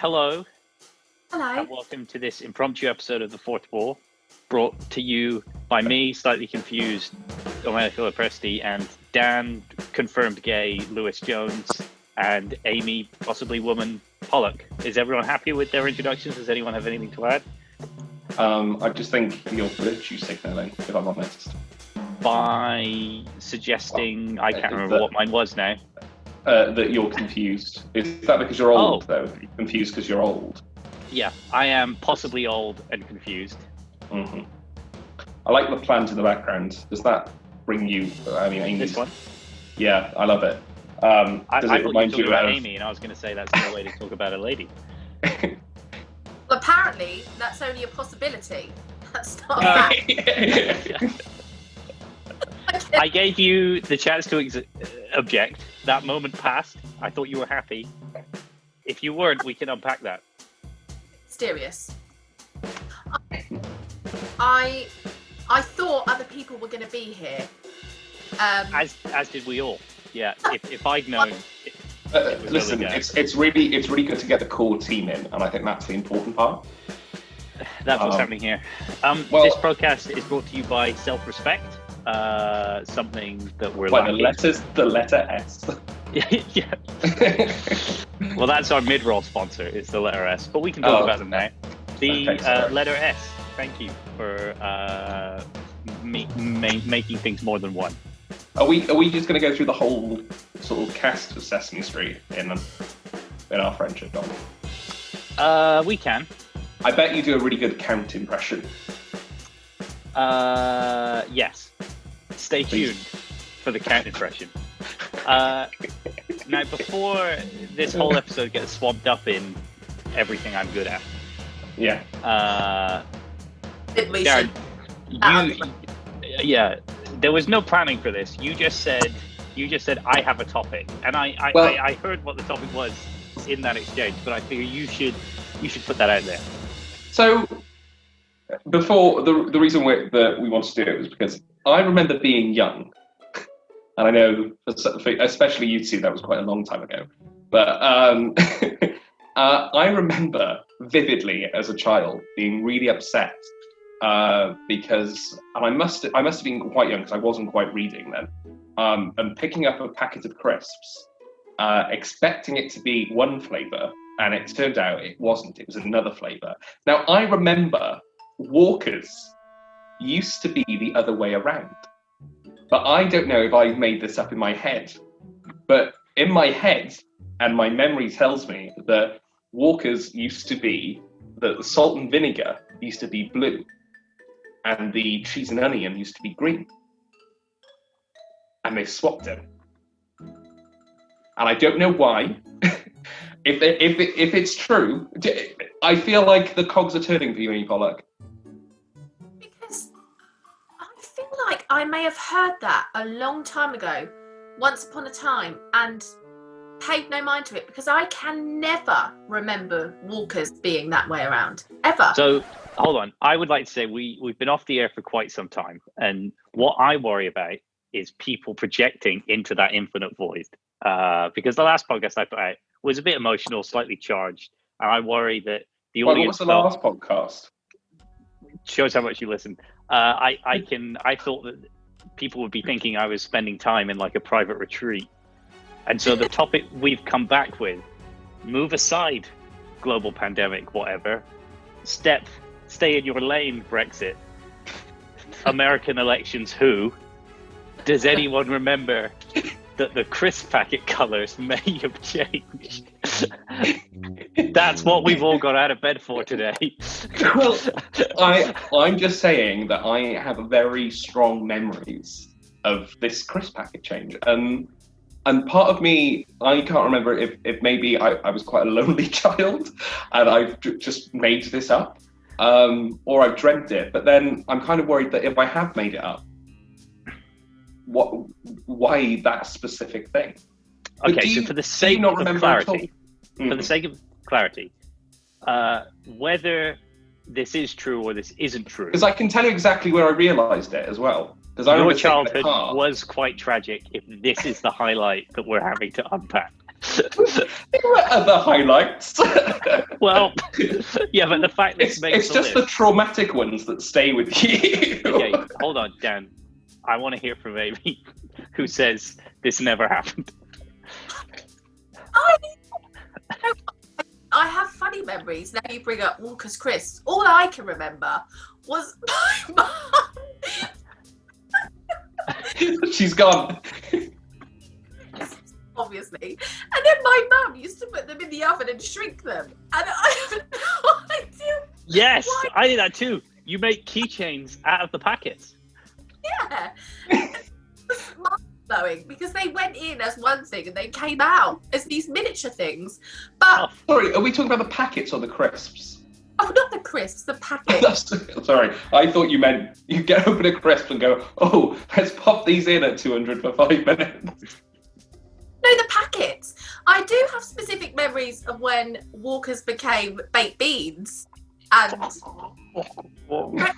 Hello, Hello. and welcome to this impromptu episode of the Forthwall, brought to you by me, slightly confused, Aimee Philippersti, and Dan, confirmed gay, Lewis Jones, and Aimee, possibly woman, Pollock. Is everyone happy with their introductions? Does anyone have anything to add? I just think you're virtue signaling, if I'm honest. By suggesting, I can't remember what mine was now. That you're confused. Is that because you're old, though? You're confused because you're old? Yeah, I am possibly old and confused. Mm-hmm. I like the plant in the background. Does that bring you... Amy, This one? Yeah, I love it. I Does thought it remind you were you talking about of... Aimee, and I was going to say that's no way to talk about a lady. Well, apparently, that's only a possibility. That's not a fact. I gave you the chance to object. That moment passed. I thought you were happy. If you weren't, we can unpack that. Mysterious. I thought other people were going to be here. As did we all. Yeah. If I'd known. Listen, it's really good to get the core team in, and I think that's the important part. That's what's happening here. Well, this podcast is brought to you by Self-Respect. Something that we're lacking. The letter S. Yeah. Well, that's our mid-roll sponsor. It's the letter S, but we can talk about them now. The letter S. Thank you for making things more than one. Are we just going to go through the whole sort of cast of Sesame Street in our friendship, Dom? We can. I bet you do a really good Count impression. Yes. Stay tuned for the Count impression. Now, before this whole episode gets swamped up in everything I'm good at, yeah. Darren, there was no planning for this. You just said I have a topic, and I heard what the topic was in that exchange, but I figure you should put that out there. So, before the reason that we wanted to do it was because I remember being young, and I know, especially you two, that was quite a long time ago. But I remember vividly as a child being really upset because, and I must have been quite young because I wasn't quite reading then, and picking up a packet of crisps, expecting it to be one flavour, and it turned out it wasn't. It was another flavour. Now I remember Walkers used to be the other way around. But I don't know if I made this up in my head. But in my head, and my memory tells me that Walkers used to be, that the salt and vinegar used to be blue, and the cheese and onion used to be green. And they swapped them. And I don't know why. If it's true, I feel like the cogs are turning for you, Amy Pollock. Like I may have heard that a long time ago, once upon a time, and paid no mind to it because I can never remember Walkers being that way around, ever. So, hold on. I would like to say we've been off the air for quite some time, and what I worry about is people projecting into that infinite void. Because the last podcast I put out was a bit emotional, slightly charged, and I worry that the audience... What was the last podcast? Shows how much you listen. I thought that people would be thinking I was spending time in like a private retreat. And so the topic we've come back with, move aside global pandemic, whatever, stay in your lane, Brexit, American elections, who? Does anyone remember that the crisp packet colours may have changed? That's what we've all got out of bed for today. Well, I'm just saying that I have very strong memories of this crisp packet change. And part of me, I can't remember if maybe I was quite a lonely child and I've just made this up, or I've dreamt it. But then I'm kind of worried that if I have made it up, why that specific thing? Okay, so for the sake of clarity, whether this is true or this isn't true. Because I can tell you exactly where I realised it as well. Because your childhood was quite tragic if this is the highlight that we're having to unpack. There were other highlights. Well, yeah, but the fact that it's just the traumatic ones that stay with you. Okay, hold on, Dan. I want to hear from Aimee, who says this never happened. I have funny memories. Now you bring up Walker's Crisps. All I can remember was my mum. She's gone. Obviously. And then my mum used to put them in the oven and shrink them. And I have no idea. Yes, why. I did that too. You make keychains out of the packets. Yeah. It's mind-blowing because they went in as one thing and they came out as these miniature things. But Sorry, are we talking about the packets or the crisps? oh, not the crisps, the packets. Sorry, I thought you meant you get open a crisp and go, oh, let's pop these in at 200 for 5 minutes. No, the packets. I do have specific memories of when Walkers became baked beans. And What are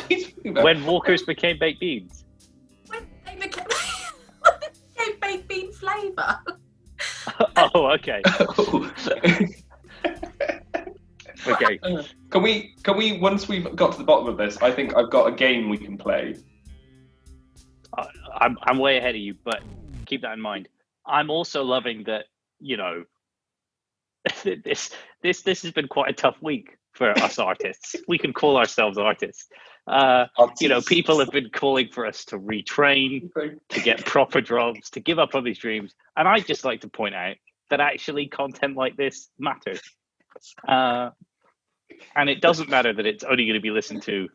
you talking about? When Walkers became baked beans. when they became, baked bean flavour. Oh, okay. Okay. Can we once we've got to the bottom of this, I think I've got a game we can play. I'm way ahead of you, but keep that in mind. I'm also loving that, you know, this has been quite a tough week for us artists. We can call ourselves artists. You know, people have been calling for us to retrain, to get proper jobs, to give up on these dreams. And I'd just like to point out that actually content like this matters. And it doesn't matter that it's only going to be listened to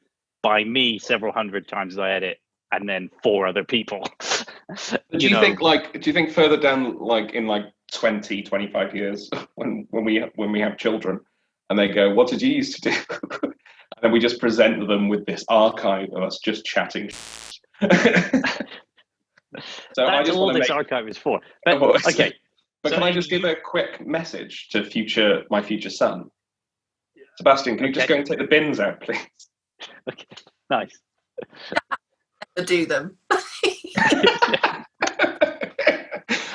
by me several hundred times as I edit, and then 4 other people. Do you think further down, like in like 20, 25 years, when we have children, and they go, "What did you used to do?" and then we just present them with this archive of us just chatting. So that's I just all want this to archive is for. But, okay. But So can I just give a quick message to my future son? Sebastian, can you just go and take the bins out, please? Okay, nice. Do them.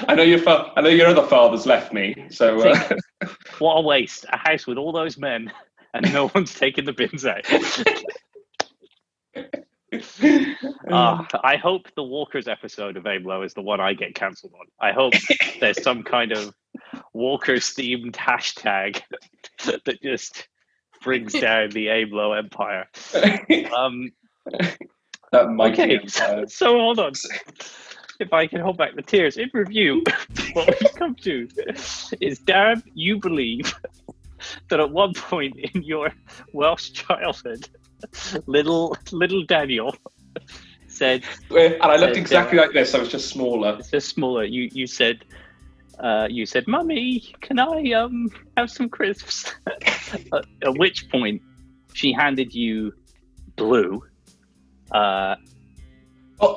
I know your other father's left me, so What a waste. A house with all those men and no one's taking the bins out. I hope the Walkers episode of Aimlo is the one I get cancelled on. I hope there's some kind of Walkers themed hashtag that just brings down the Aimlo empire. that might Okay, be so hold on. If I can hold back the tears. In review, what we've come to is, Darren, you believe that at one point in your Welsh childhood, little Daniel said, and I looked exactly like this. I was just smaller. It's just smaller. You said, "Mummy, can I have some crisps?" At which point, she handed you blue.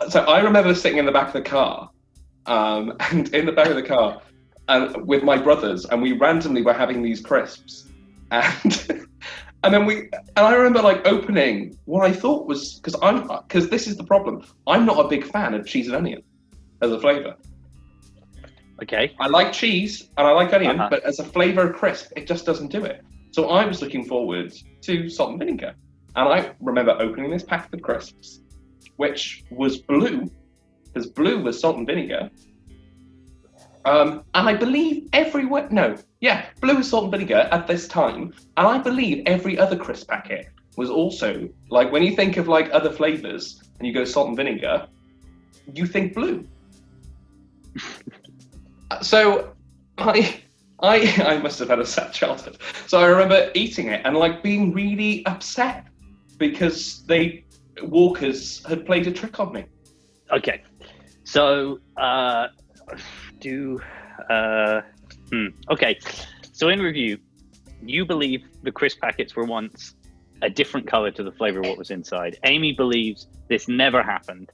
So I remember sitting in the back of the car, and in the back of the car, and with my brothers, and we randomly were having these crisps, and and I remember like opening what I thought was, because this is the problem. I'm not a big fan of cheese and onion as a flavour. Okay. I like cheese and I like onion, but as a flavour of crisp, it just doesn't do it. So I was looking forward to salt and vinegar, and I remember opening this packet of crisps, which was blue, because blue was salt and vinegar. And I believe blue was salt and vinegar at this time. And I believe every other crisp packet was also, like, when you think of like other flavors and you go salt and vinegar, you think blue. So I must have had a sad childhood. So I remember eating it and like being really upset because Walkers had played a trick on me. Okay. So okay. So in review, you believe the crisp packets were once a different color to the flavor of what was inside. Aimee believes this never happened.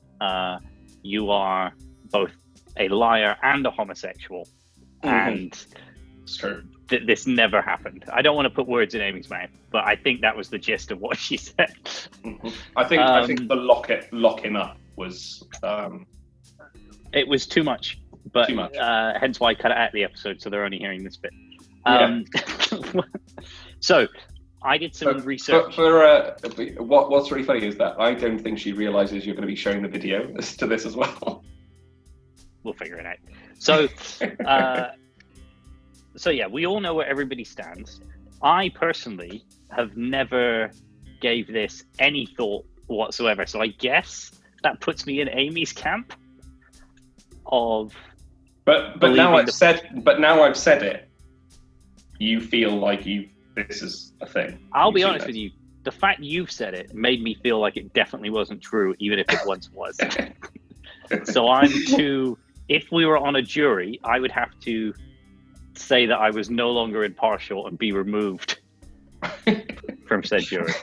You are both a liar and a homosexual, and it's true. This never happened. I don't want to put words in Aimee's mouth, but I think that was the gist of what she said. I think the locking up was it was too much but Too much. hence why I cut it out of the episode, so they're only hearing this bit. Yeah. So I did some research. What's really funny is that I don't think she realizes you're going to be showing the video to this as well. We'll figure it out. So, so yeah, we all know where everybody stands. I personally have never gave this any thought whatsoever. So I guess that puts me in Amy's camp of. But now I've said it. You feel like this is a thing. I'll be honest with you. The fact you've said it made me feel like it definitely wasn't true, even if it once was. So if we were on a jury, I would have to say that I was no longer impartial and be removed from said jury.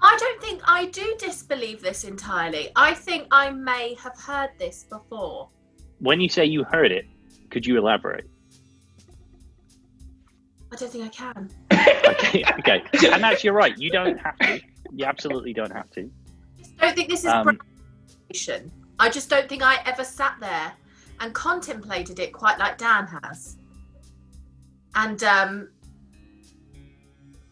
I don't think I do disbelieve this entirely. I think I may have heard this before. When you say you heard it, could you elaborate? I don't think I can. Okay. And actually, you're right. You don't have to. You absolutely don't have to. I don't think this is preparation. I just don't think I ever sat there and contemplated it quite like Dan has. And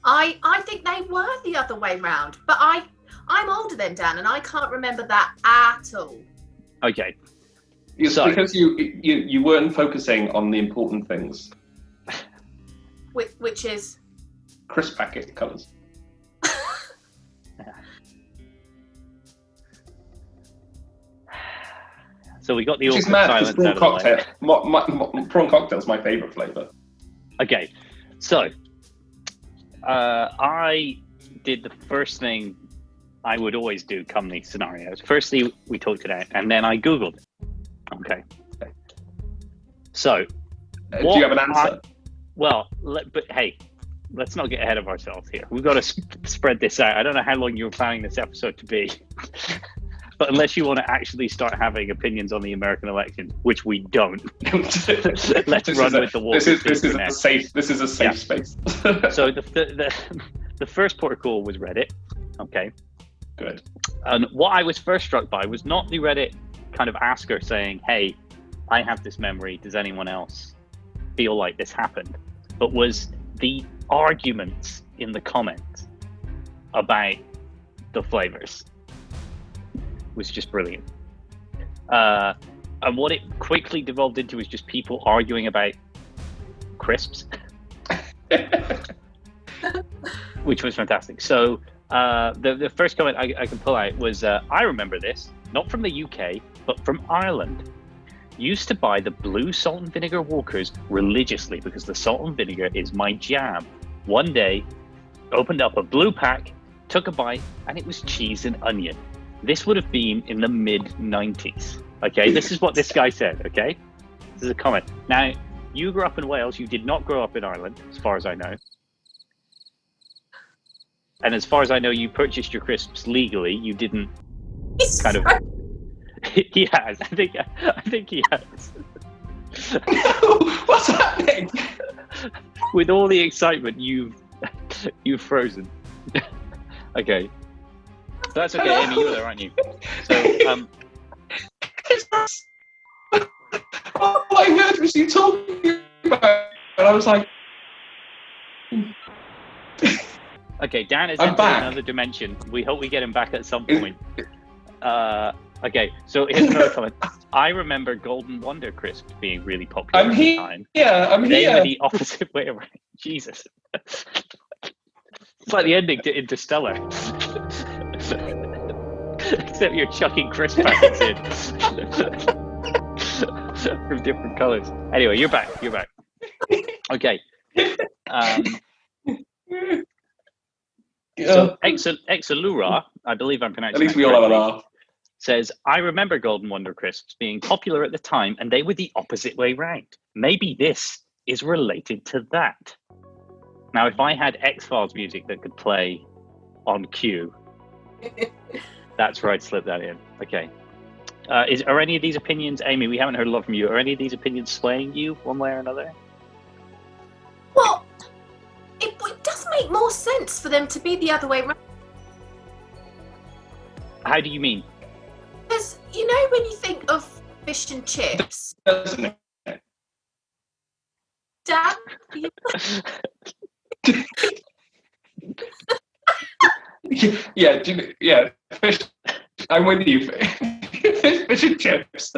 I think they were the other way round. But I'm older than Dan, and I can't remember that at all. Okay. It's because you weren't focusing on the important things. Which is? Crisp packet colours. So we got the awkward silence out of the way. Prawn cocktail's my favourite flavour. Okay, so I did the first thing I would always do come these scenarios. Firstly, we talked it out, and then I Googled it. Okay. So, do you have an answer? But hey, let's not get ahead of ourselves here. We've got to spread this out. I don't know how long you were planning this episode to be, but unless you want to actually start having opinions on the American election, which we don't, let's run with the water. This is a safe space. So the first port of call was Reddit. Okay. Good. And what I was first struck by was not the Reddit kind of asker saying, "Hey, I have this memory. Does anyone else feel like this happened?" But was the arguments in the comments about the flavors was just brilliant. And what it quickly devolved into was just people arguing about crisps, which was fantastic. So the first comment I can pull out was, I remember this, not from the UK, but from Ireland. Used to buy the blue salt and vinegar Walkers religiously because the salt and vinegar is my jam. One day, opened up a blue pack, took a bite, and it was cheese and onion. This would have been in the mid-90s. Okay, this is what this guy said, okay? This is a comment. Now, you grew up in Wales, you did not grow up in Ireland, as far as I know. And as far as I know, you purchased your crisps legally, you didn't kind of... He has. I think he has. What's happening? With all the excitement, you've frozen. Okay. So that's okay, Amy, you're there, aren't you? So, all I heard was you talking about it, and I was like... Okay, Dan is I'm in back. Another dimension. We hope we get him back at some point. Okay, so here's another comment. I remember Golden Wonder crisps being really popular at the time. I'm They here. were the opposite way around. Jesus. It's like the ending to Interstellar. Except you're chucking crisp packets in. From different colours. Anyway, you're back. Okay. So Exalura, I believe I'm pronouncing At least that we all have an correctly, R. says, I remember Golden Wonder crisps being popular at the time, and they were the opposite way round. Maybe this is related to that. Now, if I had X-Files music that could play on cue, that's where I'd slip that in. Okay. Are any of these opinions, Amy, we haven't heard a lot from you, are any of these opinions swaying you one way or another? Well, it does make more sense for them to be the other way around. How do you mean? Because, you know, when you think of fish and chips. Doesn't it? Dan, you- Yeah, yeah. Fish. I'm with you. Fish and chips.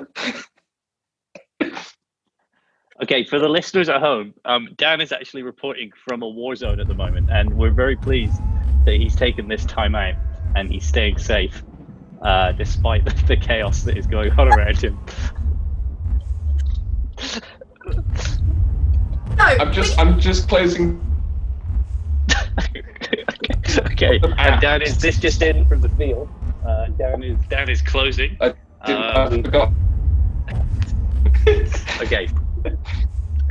Okay, for the listeners at home, Dan is actually reporting from a war zone at the moment, and we're very pleased that he's taken this time out and he's staying safe, despite the chaos that is going on around him. no, I'm just closing. Okay, and Dan is this just in from the field. Dan is closing. I forgot. Okay.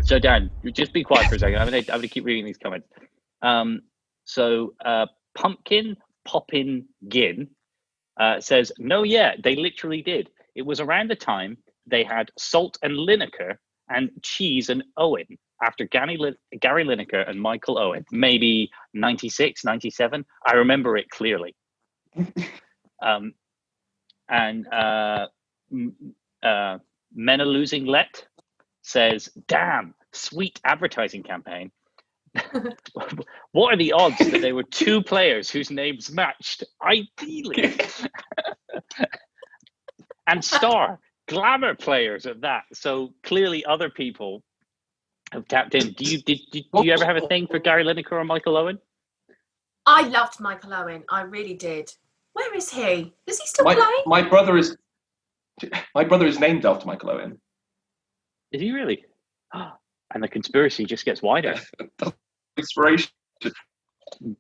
So Dan, just be quiet for a second. I'm gonna keep reading these comments. Pumpkin Poppin Gin says, no, yeah, they literally did. It was around the time they had Salt and Lineker and Cheese and Owen after Gary Lineker and Michael Owen, maybe 96, 97. I remember it clearly. Mena Losing Let says, damn, sweet advertising campaign. What are the odds that there were two players whose names matched? Ideally. And star, glamour players at that. So clearly other people have tapped in. Do you ever have a thing for Gary Lineker or Michael Owen? I loved Michael Owen. I really did. Where is he? Does he still play? My brother is named after Michael Owen. Is he really? And the conspiracy just gets wider. Inspiration.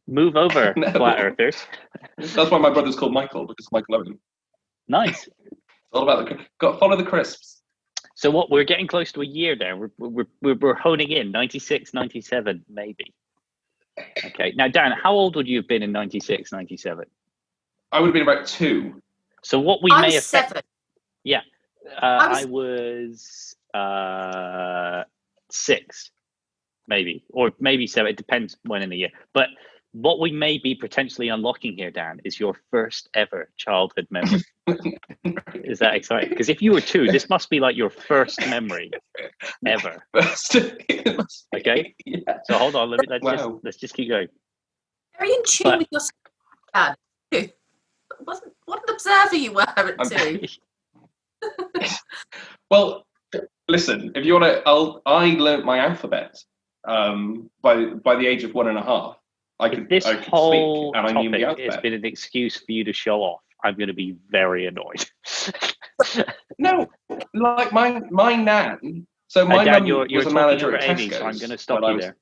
Move over, No. flat earthers. That's why my brother's called Michael, because of Michael Owen. Nice. It's all about follow the crisps. So what, we're getting close to a year now. We're honing in 96, 97, maybe. Okay. Now, Dan, how old would you have been in 96, 97? I would have been about 2. So what we I may was have 7. Yeah. I was 6, maybe, or maybe 7. It depends when in the year. But what we may be potentially unlocking here, Dan, is your first ever childhood memory. Is that exciting? Because if you were 2, this must be like your first memory ever. Okay. Yeah. So hold on. Let's just keep going. Very in tune with your dad. What an observer you were at 2. Well, listen. If you want to, I learnt my alphabet by the age of 1.5. I could whole speak, and I knew the alphabet. It's been an excuse for you to show off. I'm going to be very annoyed. No, like my nan. So my Dan, mum you're was a manager at Aimee, Tesco's. so I'm going to stop you there.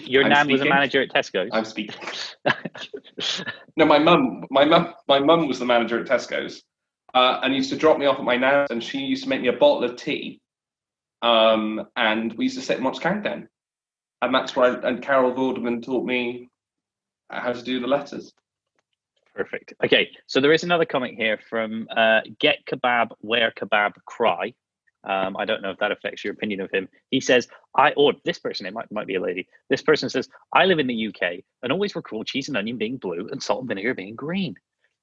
Your I'm nan speaking. was a manager at Tesco's. I'm speaking. No, my mum was the manager at Tesco's, and used to drop me off at my nan's, and she used to make me a bottle of tea, and we used to sit and watch Countdown, and that's where and Carol Vorderman taught me how to do the letters. Perfect. Okay, so there is another comment here from Get Kebab, Wear Kebab, Cry. I don't know if that affects your opinion of him. He says, this person, it might be a lady. This person says, I live in the UK and always recall cheese and onion being blue and salt and vinegar being green.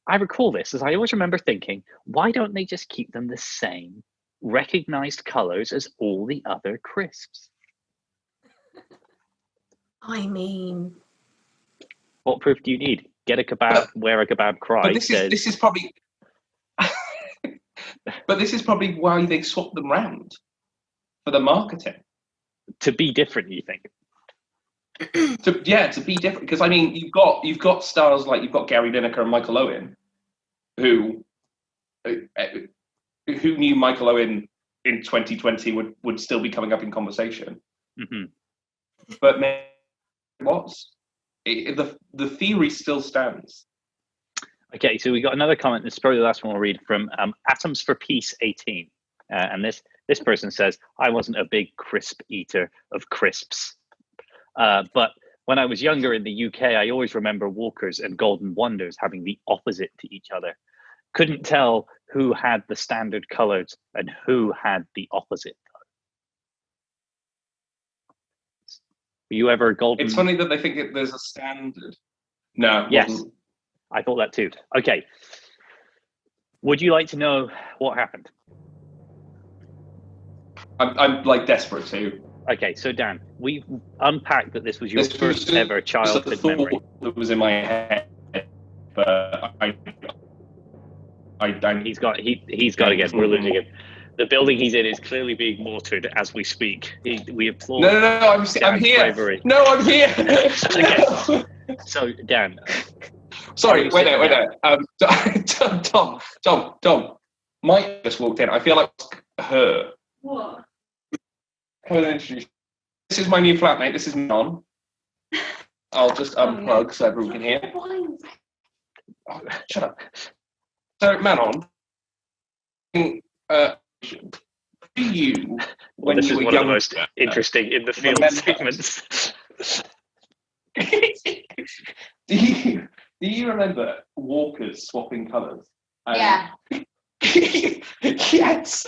I recall this as I always remember thinking, why don't they just keep them the same, recognized colors as all the other crisps? I mean, what proof do you need? Get a kebab, wear a kebab, cry. But this is probably. But this is probably why they swap them round for the marketing. To be different, you think? to be different. Because I mean, you've got stars like you've got Gary Lineker and Michael Owen, who knew Michael Owen in 2020 would still be coming up in conversation. Mm-hmm. But maybe it was. The theory still stands. Okay, so we got another comment. This is probably the last one we'll read from Atoms for Peace 18, and this person says, "I wasn't a big crisp eater of crisps, but when I was younger in the UK, I always remember Walkers and Golden Wonders having the opposite to each other. Couldn't tell who had the standard colours and who had the opposite. Were you ever golden?" It's funny that they think there's a standard. No. Yes, I thought that too. Okay. Would you like to know what happened? I'm like desperate to. Okay, so Dan, we've unpacked that this was your first ever childhood thought memory. that was in my head, but He's got to get. We're losing him. The building he's in is clearly being mortared as we speak. We applaud. No, I'm here. Bravery. No, I'm here. Okay. So Dan. Sorry, wait there. Tom. Mike just walked in. I feel like it's her. What? Come and introduce. This is my new flatmate. This is Non. I'll just unplug so everyone can hear. Oh, shut up. So, Manon, you, when this you is were one young, of the most interesting in the field segments. Do you remember walkers swapping colours? Yeah. Yes.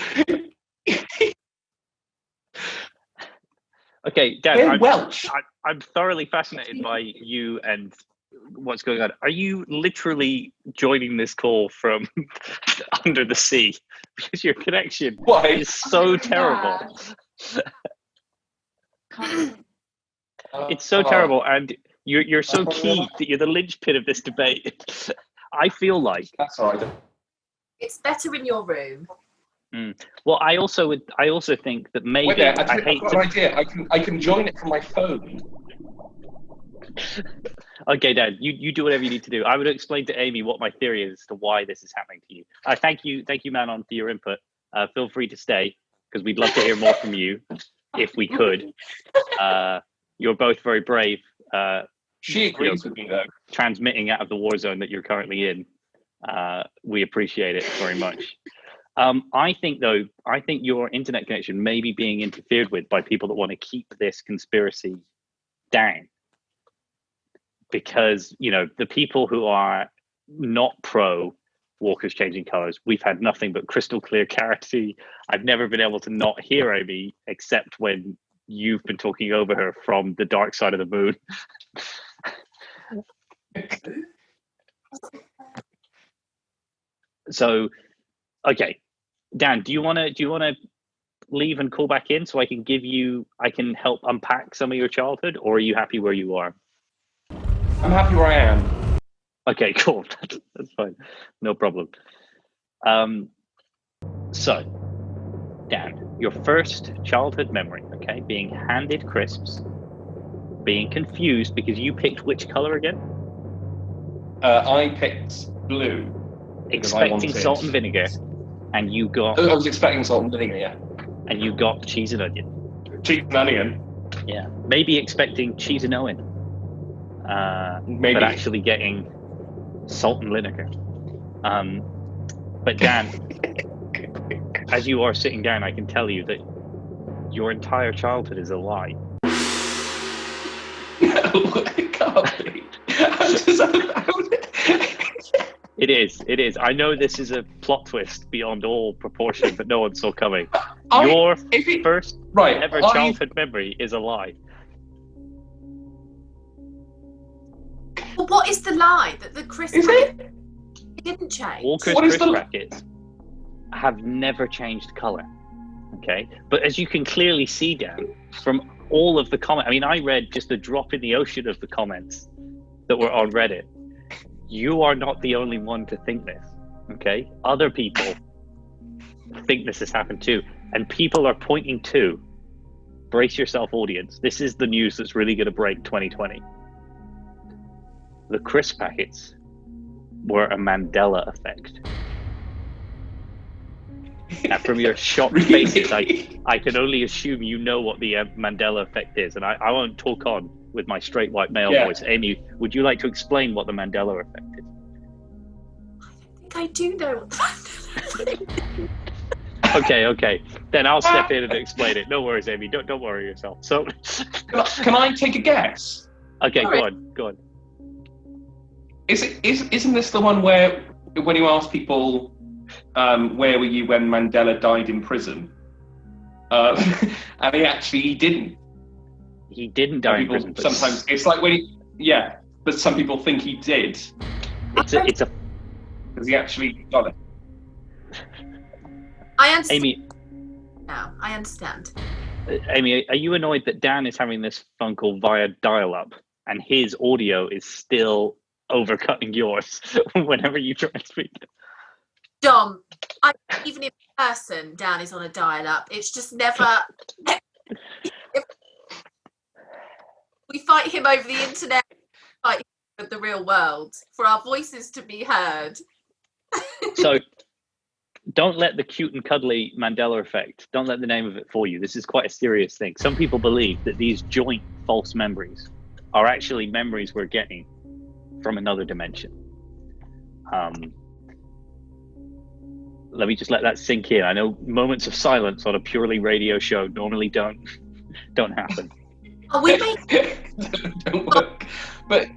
Okay, Dan, Welsh. I'm thoroughly fascinated by you and what's going on. Are you literally joining this call from under the sea? Because your connection is so terrible. It's so terrible, and you're so key that you're the linchpin of this debate. I feel like that's all right. It's better in your room. Well, I also think that maybe Wait there, I've got an idea. I can join it from my phone. Okay, Dan, you do whatever you need to do. I would explain to Aimee what my theory is as to why this is happening to you. Thank you, Manon, for your input. Feel free to stay because we'd love to hear more from you if we could. You're both very brave. She agrees with me though. Transmitting out of the war zone that you're currently in. We appreciate it very much. I think your internet connection may be being interfered with by people that want to keep this conspiracy down. Because, the people who are not pro walkers changing colors, we've had nothing but crystal clear clarity. I've never been able to not hear Aimee except when you've been talking over her from the dark side of the moon. So, okay, Dan, do you want to leave and call back in so I can help unpack some of your childhood, or are you happy where you are? I'm happy where I am. Okay, cool. That's fine. No problem. So, Dan, your first childhood memory, okay, being handed crisps, being confused because you picked which color again? I picked blue. Expecting salt and vinegar, and you got... I was expecting salt and vinegar, yeah. And you got cheese and onion. Cheese and onion? Yeah. Maybe expecting cheese and onion. Maybe. But actually getting salt and vinegar. But Dan, as you are sitting down, I can tell you that your entire childhood is a lie. No, it can't be. I'm just allowed it. It is. I know this is a plot twist beyond all proportion, but no one saw coming. Your first ever childhood memory is a lie. Well, what is the lie? That the crisp packet didn't change? Walker's crisp packets have never changed colour. Okay? But as you can clearly see, Dan, from all of the comments, I mean, I read just a drop in the ocean of the comments that were on Reddit. You are not the only one to think this, okay? Other people think this has happened too. And people are pointing to, brace yourself, audience, this is the news that's really going to break 2020. The crisp packets were a Mandela effect. Now, from your shocked faces, I can only assume you know what the Mandela effect is, and I won't talk on with my straight white male voice. Aimee, would you like to explain what the Mandela effect is? I think I do know what the Mandela effect is. Okay. Then I'll step in and explain it. No worries, Aimee. Don't worry yourself. So, can I take a guess? Okay, go on. Isn't this the one where when you ask people where were you when Mandela died in prison, and he didn't. He didn't die in prison. Sometimes it's like but some people think he did. It's a because he actually got it. I understand. Aimee, Now, I understand. Aimee, are you annoyed that Dan is having this phone call via dial-up and his audio is still overcutting yours whenever you try and speak? Dom, even in person, Dan is on a dial-up. It's just never. We fight him over the internet. We fight him with the real world for our voices to be heard. So, don't let the cute and cuddly Mandela Effect, don't let the name of it fool you. This is quite a serious thing. Some people believe that these joint false memories are actually memories we're getting from another dimension. Let me just let that sink in. I know moments of silence on a purely radio show normally don't happen. Are we making? Don't work. But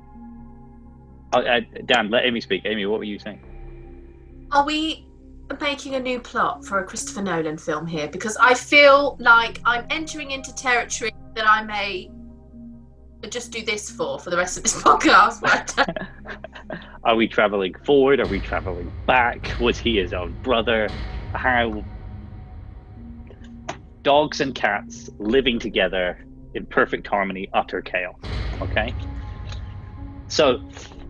Dan, let Aimee speak. Aimee, what were you saying? Are we making a new plot for a Christopher Nolan film here? Because I feel like I'm entering into territory that I may just do this for the rest of this podcast. Right? Are we traveling forward? Are we traveling back? Was he his own brother? How? Dogs and cats living together in perfect harmony, utter chaos. Okay? So,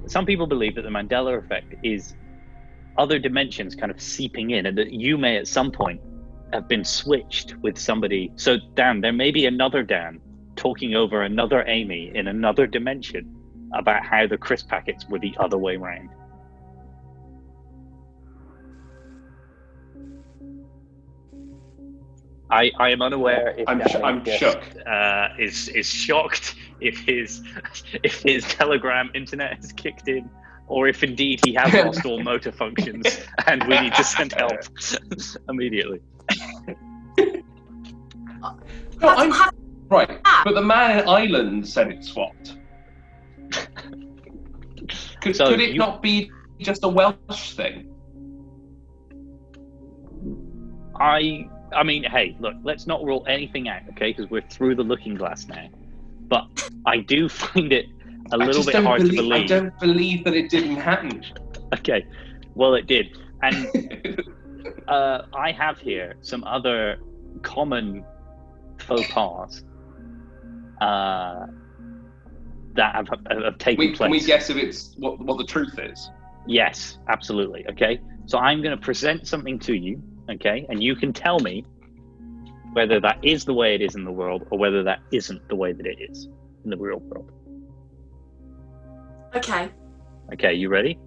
some people believe that the Mandela Effect is other dimensions kind of seeping in, and that you may at some point have been switched with somebody. So, Dan, there may be another Dan talking over another Aimee in another dimension about how the crisp packets were the other way around. I am unaware if I'm shocked. Is shocked if his Telegram internet has kicked in, or if indeed he has lost all motor functions and we need to send help immediately. No, right, but the man in Ireland said it swapped. Could it not be just a Welsh thing? I mean, hey, look, let's not rule anything out, okay? Because we're through the looking glass now. But I do find it a little bit hard to believe. I don't believe that it didn't happen. Okay, well, it did. And I have here some other common faux pas that have taken place. Can we guess if it's what the truth is? Yes, absolutely. Okay, so I'm going to present something to you, okay, and you can tell me whether that is the way it is in the world or whether that isn't the way that it is in the real world. Okay. Okay, you ready?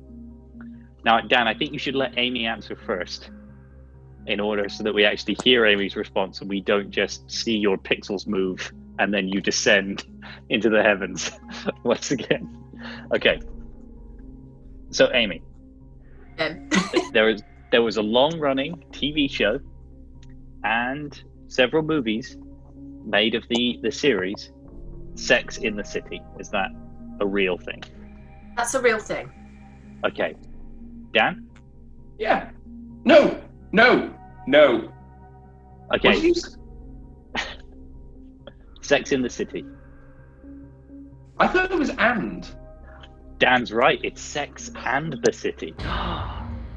Now, Dan, I think you should let Aimee answer first in order so that we actually hear Aimee's response and we don't just see your pixels move and then you descend into the heavens once again. Okay. So, Aimee, there was a long-running TV show and several movies made of the series Sex in the City. Is that a real thing? That's a real thing. Okay. Dan? Yeah. No. Okay. What did you say? Sex in the City. I thought it was and. Dan's right. It's Sex and the City.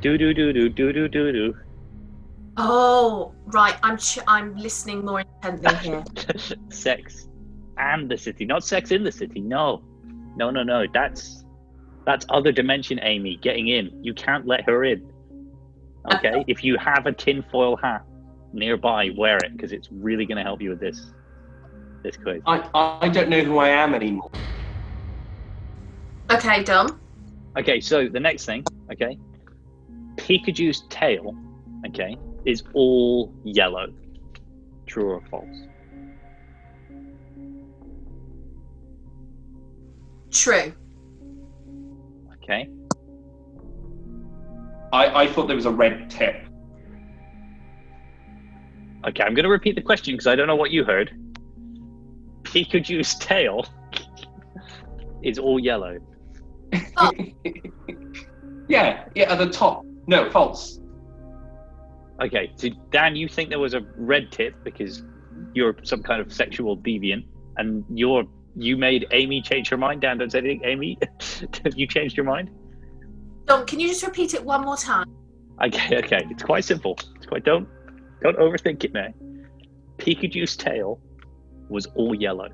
Do do do do do do do do. Oh, right. I'm listening more intently here. Sex and the City, not Sex in the City. No. That's other dimension Aimee getting in. You can't let her in. Okay? If you have a tinfoil hat nearby, wear it because it's really going to help you with this quiz. I don't know who I am anymore. Okay, Dom. Okay, so the next thing, okay, Pikachu's tail, okay, is all yellow. True or false? True. Okay. I thought there was a red tip. Okay, I'm going to repeat the question because I don't know what you heard. Pikachu's tail is all yellow. Oh. Yeah, at the top. No, false. Okay, so Dan, you think there was a red tip because you're some kind of sexual deviant, and you made Aimee change her mind. Dan, don't say anything. Aimee, you changed your mind? Dom, can you just repeat it one more time? Okay. It's quite simple. Don't Don't overthink it now. Pikachu's tail was all yellow.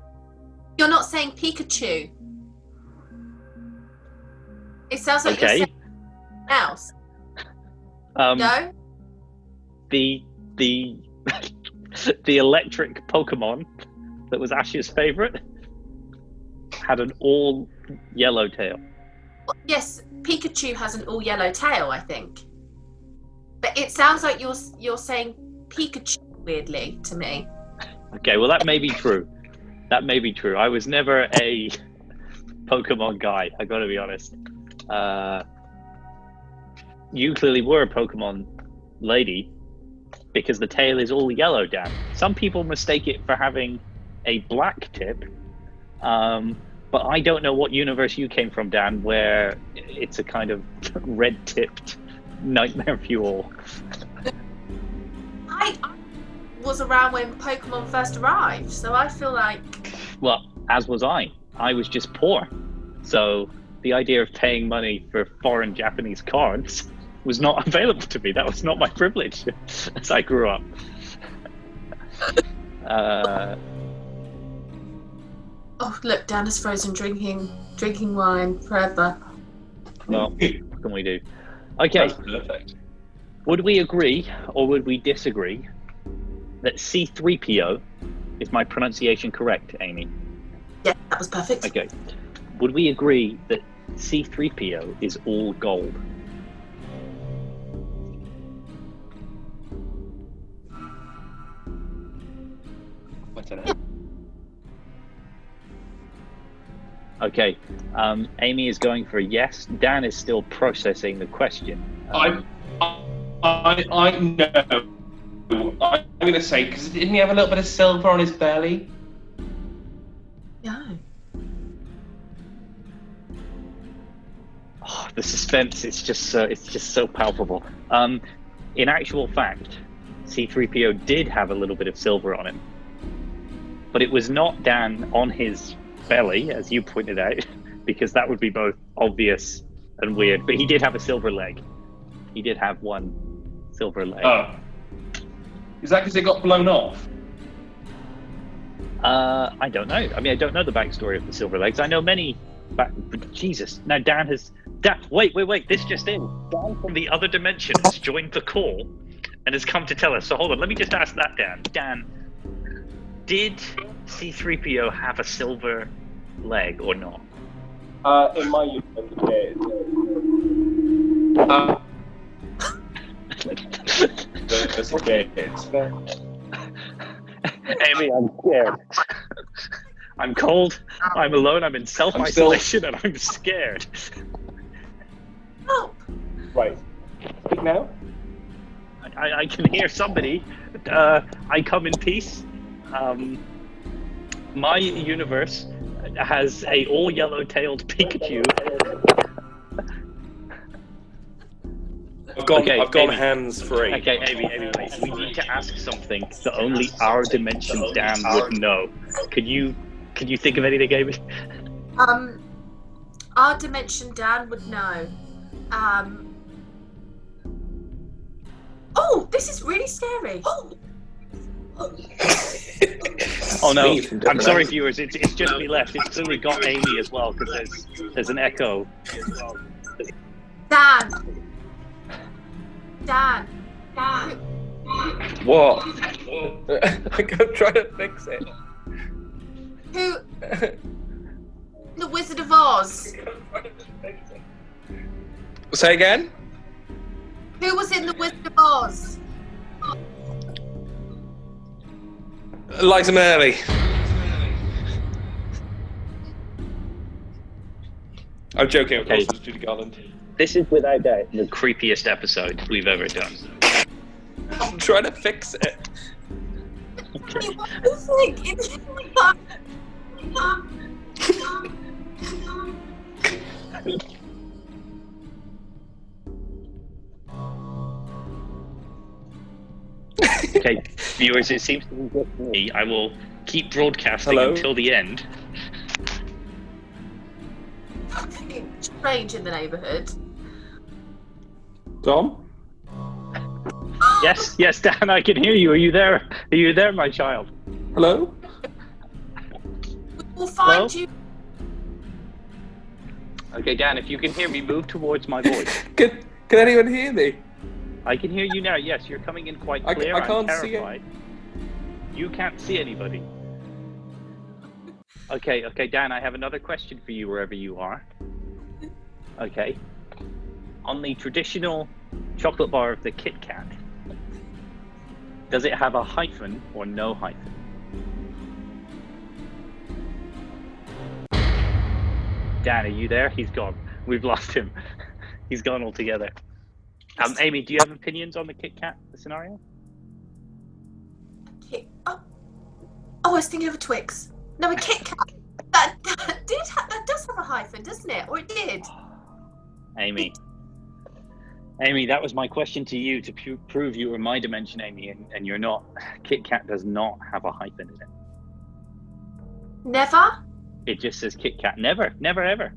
You're not saying Pikachu. It sounds like Okay. you're saying something else. No? The the electric Pokemon that was Ash's favorite had an all yellow tail. Yes, Pikachu has an all yellow tail, I think. But it sounds like you're saying Pikachu weirdly to me. Okay, well that may be true. That may be true. I was never a Pokemon guy, I gotta be honest. You clearly were a Pokemon lady because the tail is all yellow, Dan. Some people mistake it for having a black tip, but I don't know what universe you came from, Dan, where it's a kind of red-tipped nightmare fuel. I was around when Pokemon first arrived, so I feel like... Well, as was I. I was just poor. So the idea of paying money for foreign Japanese cards was not available to me. That was not my privilege as I grew up. Oh, look, Dan is frozen drinking wine forever. Well, what can we do? Okay. That's perfect. Would we agree or would we disagree that C3PO is my pronunciation correct, Amy? Yeah, that was perfect. Okay. Would we agree that C3PO is all gold? I don't know. Okay. Amy is going for a yes. Dan is still processing the question. I know. I'm going to say, because didn't he have a little bit of silver on his belly? No. Oh, the suspense, it's just so palpable. In actual fact, C3PO did have a little bit of silver on him. But it was not, Dan, on his belly, as you pointed out, because that would be both obvious and weird. But he did have a silver leg. He did have one silver leg. Oh. Is that because it got blown off? I don't know. I mean, I don't know the backstory of the silver legs. I know many. Jesus. Now Dan has. Wait. This just in. Dan from the other dimension has joined the call and has come to tell us. So hold on. Let me just ask that, Dan. Dan, did C3PO have a silver leg or not? In my universe, it is. Amy, I'm scared. I'm cold. I'm alone. I'm in self-isolation, and I'm scared. Oh. Right. Speak now. I can hear somebody. I come in peace. My universe has a all yellow-tailed Pikachu. I've gone Amy. hands free. Okay, Amy, wait. We need to ask something that only our dimension Dan would know. Could you think of anything, Amy? Our dimension Dan would know. Oh, this is really scary. Oh no! I'm sorry, viewers. It's just me left. It's clearly got Amy as well because there's an echo. Dan. What? I'm trying to fix it. Who? The Wizard of Oz. Say again? Who was in the Wizard of Oz? Liza Minnelli. I'm joking, of course, it was Judy Garland. This is without doubt the creepiest episode we've ever done. I'm trying to fix it. Okay. What is it? Okay, viewers, it seems to be just me. I will keep broadcasting Hello? until the end. Strange in the neighbourhood. Dom? Yes, Dan, I can hear you. Are you there? Are you there, my child? Hello? We'll find Hello? you. Okay, Dan, if you can hear me, move towards my voice. Can anyone hear me? I can hear you now. Yes, you're coming in quite I clear. can't I'm see it. terrified. You can't see anybody. Okay, Dan, I have another question for you wherever you are. Okay. On the traditional chocolate bar of the Kit Kat, does it have a hyphen or no hyphen? Dan, are you there? He's gone. We've lost him. He's gone altogether. Aimee, do you have opinions on the Kit Kat scenario? Oh, I was thinking of a Twix. No, a Kit Kat. That does have a hyphen, doesn't it? Or it did. Aimee, that was my question to you to prove you were my dimension, Aimee, and you're not. Kit Kat does not have a hyphen in it. Never? It just says Kit Kat. Never, ever.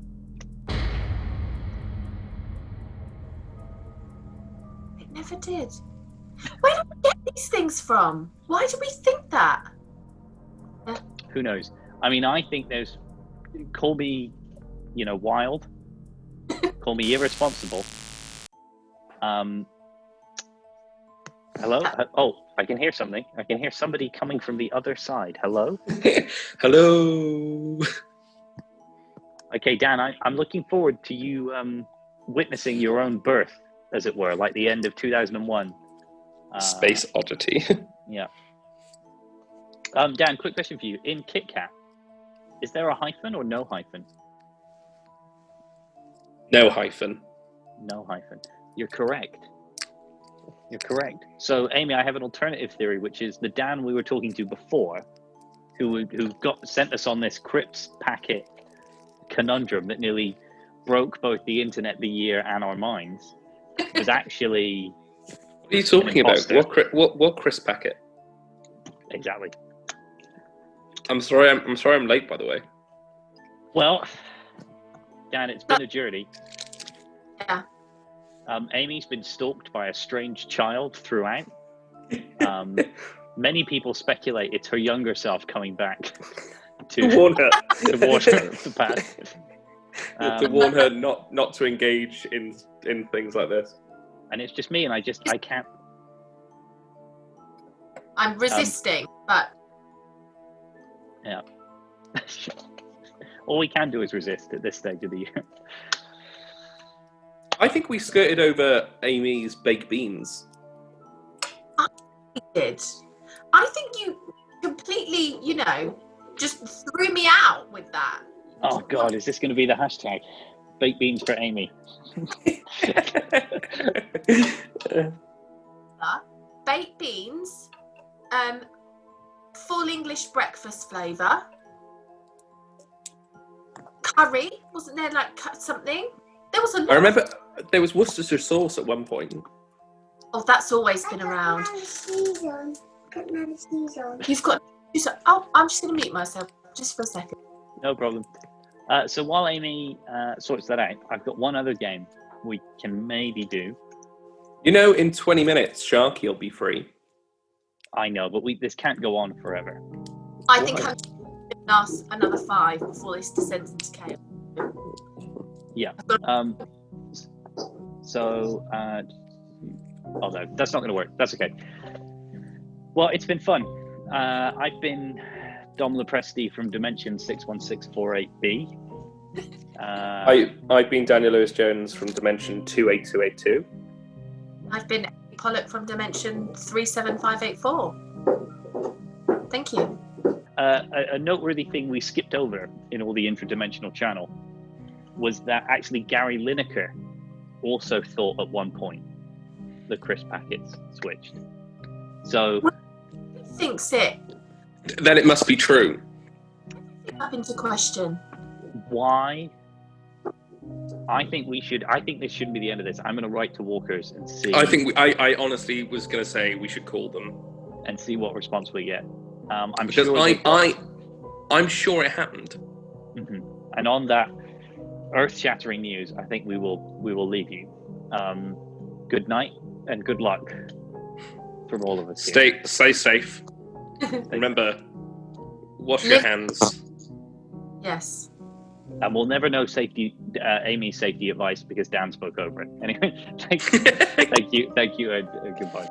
It never did. Where do we get these things from? Why do we think that? Who knows? I mean, I think call me, wild. Call me irresponsible. Hello? Oh, I can hear something. I can hear somebody coming from the other side. Hello? Hello? Okay, Dan, I'm looking forward to you witnessing your own birth, as it were, like the end of 2001. Space Oddity. Yeah. Dan, quick question for you. In Kit Kat, is there a hyphen or no hyphen? No hyphen. No hyphen. You're correct. So, Aimee, I have an alternative theory, which is the Dan we were talking to before, who sent us on this Crips packet conundrum that nearly broke both the internet, the year, and our minds, was actually. What are you talking about? What crisp packet? Exactly. I'm sorry. I'm late, by the way. Well, Dan, it's been a journey. Yeah. Aimee's been stalked by a strange child throughout. Many people speculate it's her younger self coming back to warn her of the past. To warn her not to engage in things like this. And it's just me, and I can't. I'm resisting, but Yeah. All we can do is resist at this stage of the year. I think we skirted over Aimee's baked beans. I did. I think you completely, just threw me out with that. Oh God, is this going to be the hashtag? Baked beans for Aimee. Baked beans, full English breakfast flavour, curry, wasn't there something? There was a lot. I remember there was Worcestershire sauce at one point. Oh, that's always been around. You've got. Oh, I'm just going to mute myself just for a second. No problem. So while Aimee sorts that out, I've got one other game we can maybe do. In 20 minutes, Sharky will be free. I know, but this can't go on forever. I think I'm going to last another 5 before this descends into chaos. Yeah. Oh no, that's not going to work. That's okay. Well, it's been fun. I've been Dom Lepresti from Dimension 61648B. I've been Daniel Lewis Jones from Dimension 28282. I've been Pollock from Dimension 37584. Thank you. A noteworthy thing we skipped over in all the interdimensional channel was that actually Gary Lineker also thought at one point the crisp packets switched. So Who thinks it? Then it must be true. Up into question. Why? I think this shouldn't be the end of this. I'm going to write to Walkers and see. I honestly was going to say we should call them and see what response we get. I'm sure it happened. Mm-hmm. And on that earth-shattering news, I think we will leave you. Good night and good luck. from all of us. Here. Stay safe. Remember, wash your hands. Yes. And we'll never know Amy's safety advice because Dan spoke over it. Anyway, thank you, and goodbye.